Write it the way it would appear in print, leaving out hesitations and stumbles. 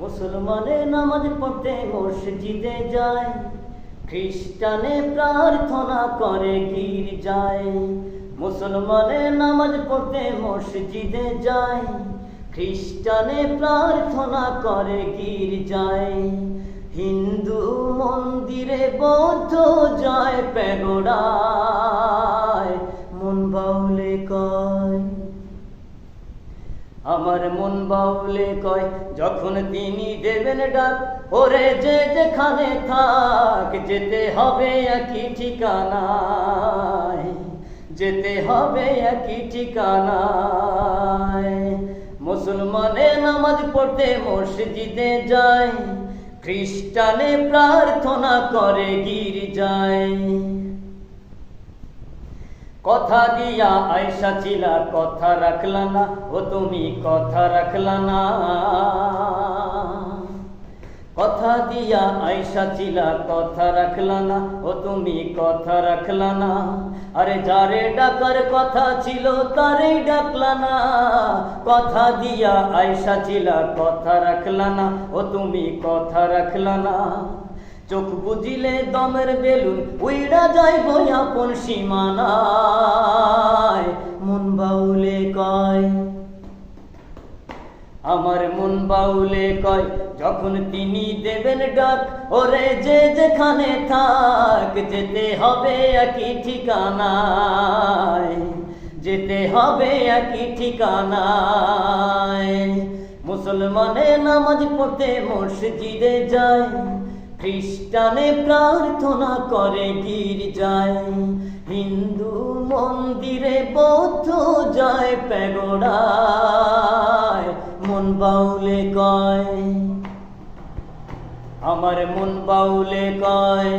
মুসলমানে নামাজ পড়তে মসজিদে যায়, খ্রিস্টানে প্রার্থনা করে গির্জায়। মুসলমানে নামাজ পড়তে মসজিদে যায়, খ্রিস্টানে প্রার্থনা করে গির্জায়। হিন্দু মন্দিরে বৌদ্ধ যায় প্যাগোডায়। মন বাউলে কয়, আমার মন বাউলে কয়, যখন তিনি দেবেন ডাক, ওরে যে যেখানে থাক, যেতে হবে একই ঠিকানায়, যেতে হবে একই ঠিকানায়। মুসলমানে নামাজ পড়তে মসজিদে যায়, খ্রিস্টানে প্রার্থনা করে গির্জায়। কথা দিয়া আয়সা ছিলা, কথা রাখলা না, ও তুমি কথা রাখলা না। কথা দিয়া আয়সা ছিলা, কথা রাখলা না, ও তুমি কথা রাখলা না। আরে যারে ডাকার কথা ছিল তারে ডাকলা না। কথা দিয়া আয়সা ছিলা, কথা রাখলা না, ও তুমি কথা রাখলা না। চোখ বুঝিলে দমের বেলুন উইড়া যাইব আপন সীমানায়। মন বাউলে কয়, আমার মন বাউলে কয়, যখন তিনি দেবেন ডাক, ওরে যে যেখানে থাক, যেতে হবে একই ঠিকানায়, যেতে হবে একই ঠিকানায়। মুসলমানে নামাজ পড়তে মসজিদে যায়, খ্রিস্টানে প্রার্থনা করে গির্জায়। হিন্দু মন্দিরে বৌদ্ধ যায় প্যাগোডায়। মন বাউলে কয়, আমার মন বাউলে কয়।